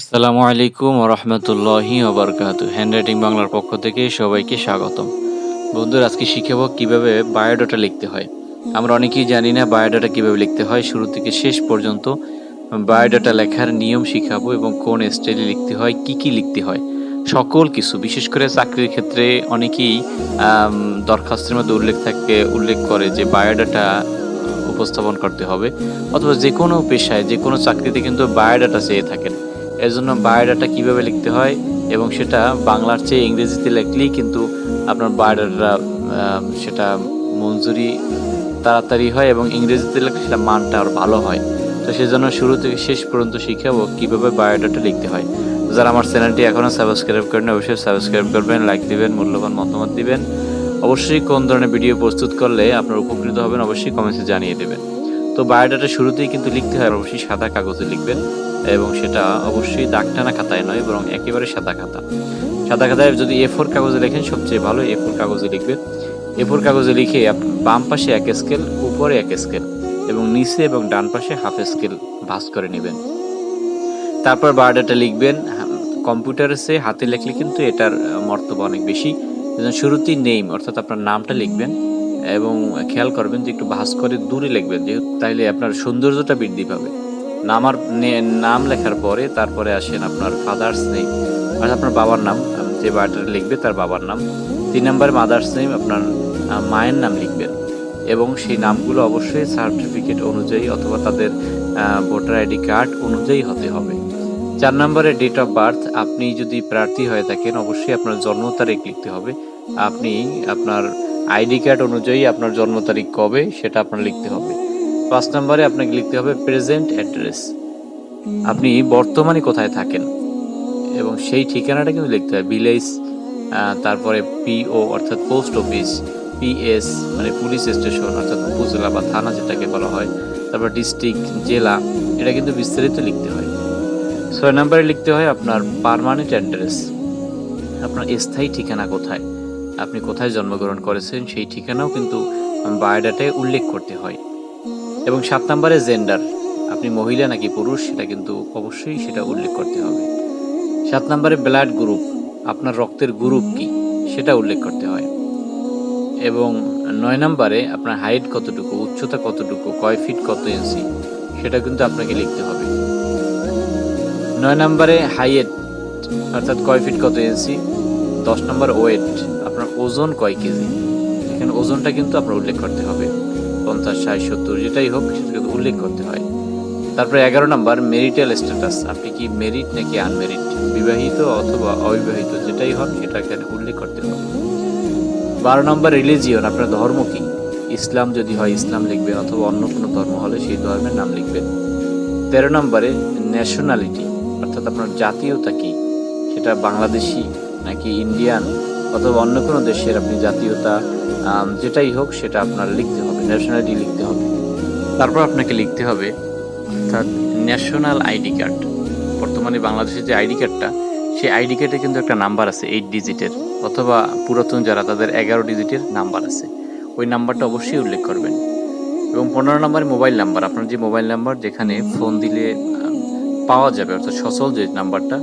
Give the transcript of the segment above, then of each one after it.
আসসালামু আলাইকুম ওয়া রাহমাতুল্লাহি ওয়া বারাকাতুহু। হ্যান্ডরাইটিং বাংলার পক্ষ থেকে সবাইকে স্বাগতম। বন্ধুরা, আজকে শিখাবো কিভাবে বায়োডাটা লিখতে হয়। আমরা অনেকেই জানি না বায়োডাটা কিভাবে লিখতে হয়। শুরু থেকে শেষ পর্যন্ত বায়োডাটা লেখার নিয়ম শিখাবো এবং কোন স্টাইলে লিখতে হয়, কি লিখতে হয়। সকল কিছু, বিশেষ করে চাকরির ক্ষেত্রে অনেকেই আম দরখাস্তের মধ্যে উল্লেখ করে যে বায়োডাটা উপস্থাপন করতে হবে, অথবা যেকোনো পেশায় যেকোনো চাকরিতে কিন্তু বায়োডাটা চেয়ে থাকেন। এজন্য বায়োডাটা কিভাবে লিখতে হয় এবং সেটা বাংলার চেয়ে ইংরেজিতে লিখলেই কিন্তু আপনার বায়োডাটা সেটা মঞ্জুরি তাড়াতাড়ি হয় এবং ইংরেজিতে লিখলে সেটা মানটা আরও ভালো হয়। তো সেজন্য শুরু থেকে শেষ পর্যন্ত শিখাবো কিভাবে বায়োডাটা লিখতে হয়। যারা আমার চ্যানেলটি এখনও সাবস্ক্রাইব করেন অবশ্যই সাবস্ক্রাইব করবেন, লাইক দিবেন, মূল্যবান মতামত দিবেন। অবশ্যই কোন ধরনের ভিডিও প্রস্তুত করলে আপনারা উপকৃত হবেন অবশ্যই কমেন্টসে জানিয়ে দেবেন। তো বায়োডাটা শুরুতেই কিন্তু লিখতে হয় অবশ্যই সাদা কাগজে লিখবেন এবং সেটা অবশ্যই দাগটানা খাতায় নয়, বরং একেবারে সাদা খাতা। সাদা খাতায় যদি A4 কাগজে লেখেন সবচেয়ে ভালো, A4 কাগজে লিখবেন। A4 কাগজে লিখে বাম পাশে 1 স্কেল, উপরে 1 স্কেল এবং নিচে এবং ডান পাশে হাফ স্কেল ভাঁজ করে নেবেন। তারপর বায়োডাটা লিখবেন। কম্পিউটারে চেয়ে হাতে লেখলে কিন্তু এটার মর্তবা অনেক বেশি। শুরুতেই নেম অর্থাৎ আপনার নামটা লিখবেন এবং খেয়াল করবেন যে একটু ভাঁজ করে দূরে লিখবেন, যেহেতু তাইলে আপনার সৌন্দর্যটা বৃদ্ধি পাবে। নাম লেখার পরে তারপরে আসেন আপনার ফাদার্স নেম, অর্থাৎ আপনার বাবার নাম। যে বায়োডাটা লিখবে তার বাবার নাম। 3 নম্বরে মাদার্স নেম, আপনার মায়ের নাম লিখবেন এবং সেই নামগুলো অবশ্যই সার্টিফিকেট অনুযায়ী অথবা তাদের ভোটার আইডি কার্ড অনুযায়ী হতে হবে। 4 নম্বরে ডেট অফ বার্থ, আপনি যদি প্রার্থী হয়ে থাকেন অবশ্যই আপনার জন্ম তারিখ লিখতে হবে। আপনি আপনার আইডি কার্ড অনুযায়ী আপনার জন্ম তারিখ কবে সেটা আপনার লিখতে হবে। 5 নম্বরে আপনাকে লিখতে হবে প্রেজেন্ট অ্যাড্রেস, আপনি বর্তমানে কোথায় থাকেন এবং সেই ঠিকানাটা কিন্তু লিখতে হয়। ভিলেজ, তারপরে পিও অর্থাৎ পোস্ট অফিস, পিএস মানে পুলিশ স্টেশন অর্থাৎ উপজেলা বা থানা যেটাকে বলা হয়, তারপর ডিস্ট্রিক্ট, জেলা, এটা কিন্তু বিস্তারিত লিখতে হয়। 6 নম্বরে লিখতে হয় আপনার পার্মানেন্ট অ্যাড্রেস, আপনার স্থায়ী ঠিকানা কোথায়, আপনি কোথায় জন্মগ্রহণ করেছেন সেই ঠিকানাও কিন্তু বায়োডাটায় উল্লেখ করতে হয়। এবং 7 নম্বরে জেন্ডার, আপনি মহিলা নাকি পুরুষ সেটা কিন্তু অবশ্যই সেটা উল্লেখ করতে হবে। 7 নম্বরে ব্লাড গ্রুপ, আপনার রক্তের গ্রুপ কি সেটা উল্লেখ করতে হয়। এবং 9 নম্বরে আপনার হাইট কতটুকু, উচ্চতা কতটুকু, কয় ফিট কত ইঞ্চি সেটা কিন্তু আপনাকে লিখতে হবে। 9 নম্বরে হাইট অর্থাৎ কয় ফিট কত ইঞ্চি। 10 নম্বর ওয়েট, আপনার ওজন কয় কেজি, এখানে ওজনটা কিন্তু আপনার উল্লেখ করতে হবে। 50, 60, 70 যেটাই হোক সেটা কিন্তু উল্লেখ করতে হয়। তারপরে 11 নম্বর মেরিটাল স্ট্যাটাস, আপনি কি মেরিট নাকি আনমেরিট, বিবাহিত অথবা অবিবাহিত যেটাই হন সেটা এখানে উল্লেখ করতে হবে। 12 নম্বর রিলিজিয়ন, আপনার ধর্ম কি, ইসলাম যদি হয় ইসলাম লিখবেন অথবা অন্য কোনো ধর্ম হলে সেই ধর্মের নাম লিখবেন। 13 নম্বরে ন্যাশনালিটি, অর্থাৎ আপনার জাতীয়তা কি, সেটা বাংলাদেশি নাকি ইন্ডিয়ান অথবা অন্য কোনো দেশের আপনি জাতীয়তা যেটাই হোক সেটা আপনার লিখতে হবে, ন্যাশনালিটি লিখতে হবে। তারপর আপনাকে লিখতে হবে অর্থাৎ ন্যাশনাল আইডি কার্ড, বর্তমানে বাংলাদেশের যে আইডি কার্ডটা সেই আইডি কার্ডে কিন্তু একটা নাম্বার আছে 8 ডিজিটের, অথবা পুরাতন যারা তাদের 11 ডিজিটের নাম্বার আছে, ওই নাম্বারটা অবশ্যই উল্লেখ করবেন। এবং 15 নম্বরে মোবাইল নাম্বার, আপনার যে মোবাইল নাম্বার যেখানে ফোন দিলে পাওয়া যাবে অর্থাৎ সচল যে নাম্বারটা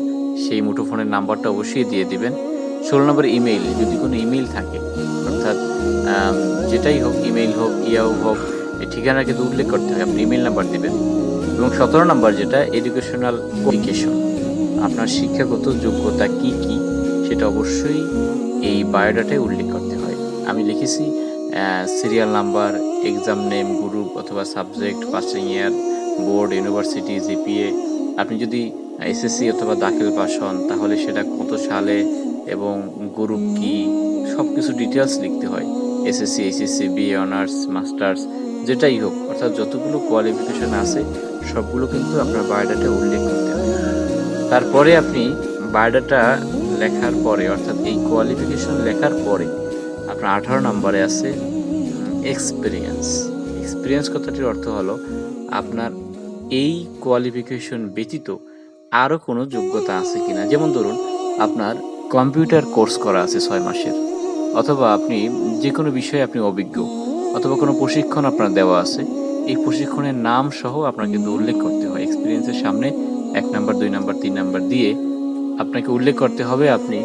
সেই মুঠোফোনের নাম্বারটা অবশ্যই দিয়ে দিবেন। 16 নম্বরে ইমেইল, যদি কোনো ইমেইল থাকে অর্থাৎ যেটাই হোক, ইমেইল হোক ইয়াও হোক, এই ঠিকানা কিন্তু উল্লেখ করতে হয়, আপনি ইমেইল নাম্বার দিবেন। এবং 17 নম্বর যেটা এডুকেশনাল কোয়ালিফিকেশন, আপনার শিক্ষাগত যোগ্যতা কি কি সেটা অবশ্যই এই বায়োডাটায় উল্লেখ করতে হয়। আমি লিখেছি serial number, exam name, group অথবা subject, passing year, board, university, GPA, আপনি যদি এসএসসি অথবা দাখিল পাস হন তাহলে সেটা কত সালে এবং গ্রুপ কি সব কিছু ডিটেলস লিখতে হয়। SSC, HSC, BA, honours, masters যেটাই হোক, অর্থাৎ যতগুলো কোয়ালিফিকেশন আছে সবগুলো কিন্তু আপনার বায়োডাটা উল্লেখ করতে হবে। তারপরে আপনি বায়োডাটা লেখার পরে অর্থাৎ এই কোয়ালিফিকেশন লেখার পরে আপনার 18 নম্বরে আছে এক্সপিরিয়েন্স। এক্সপিরিয়েন্স কথাটির অর্থ হলো আপনার এই কোয়ালিফিকেশন ব্যতীত আরও কোনো যোগ্যতা আছে কিনা। যেমন ধরুন আপনার কম্পিউটার কোর্স করা আছে 6 মাসের, অথবা আপনি যে কোনো বিষয়ে আপনি অভিজ্ঞ, অথবা কোনো প্রশিক্ষণ আপনার দেওয়া আছে, এই প্রশিক্ষণের নাম সহ আপনার কিন্তু উল্লেখ করতে হয়। এক্সপিরিয়েন্সের সামনে 1 নাম্বার, 2 নাম্বার, 3 নাম্বার দিয়ে দিয়ে আপনাকে উল্লেখ করতে হবে আপনি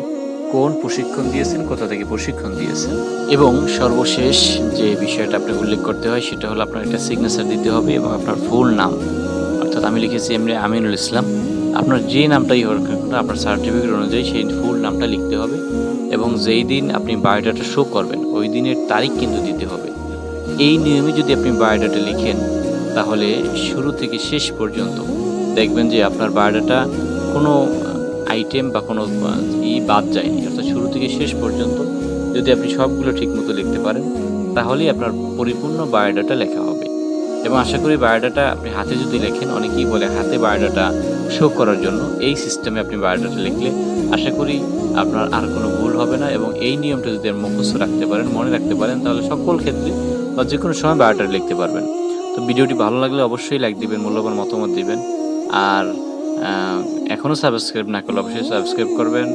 কোন প্রশিক্ষণ দিয়েছেন, কোথা থেকে প্রশিক্ষণ দিয়েছেন। এবং সর্বশেষ যে বিষয়টা আপনাকে উল্লেখ করতে হয় সেটা হলো আপনার একটা সিগনেচার দিতে হবে এবং আপনার ফুল নাম, অর্থাৎ আমি লিখেছি এমনি আমিনুল ইসলাম। আপনার যে নামটাই হোক না কেন আপনার সার্টিফিকেট অনুযায়ী সেই ফুল নামটা লিখতে হবে এবং যেই দিন আপনি বায়োডাটা শো করবেন ওই দিনের তারিখ কিন্তু দিতে হবে। এই নিয়মে যদি আপনি বায়োডাটা লিখেন তাহলে শুরু থেকে শেষ পর্যন্ত দেখবেন যে আপনার বায়োডাটা কোনো আইটেম বা কোনো বাদ যায়নি, অর্থাৎ শুরু থেকে শেষ পর্যন্ত যদি আপনি সবগুলো ঠিকমতো লিখতে পারেন তাহলেই আপনার পরিপূর্ণ বায়োডাটা লেখা হবে। এবং আশা করি বায়োডাটা আপনি হাতে যদি লেখেন, অনেকেই বলে হাতে বায়োডাটা শো করার জন্য, এই সিস্টেমে আপনি বায়োডাটা লিখলে আশা করি আপনার আর কোনো ভুল হবে না। এবং এই নিয়মটা যদি আপনি মুখস্থ রাখতে পারেন, মনে রাখতে পারেন, তাহলে সকল ক্ষেত্রে বা যে কোনো সময় বায়োডাটা লিখতে পারবেন। তো ভিডিওটি ভালো লাগলে অবশ্যই লাইক দিবেন, মূল্যবান মতামত দিবেন। আর এখনও সাবস্ক্রাইব না করলে অবশ্যই সাবস্ক্রাইব করবেন।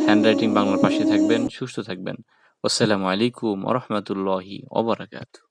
হ্যান্ডরাইটিং বাংলার পাশে থাকবেন, সুস্থ থাকবেন। আসসালামু আলাইকুম ওয়া রাহমাতুল্লাহি ওয়া বারাকাতুহু।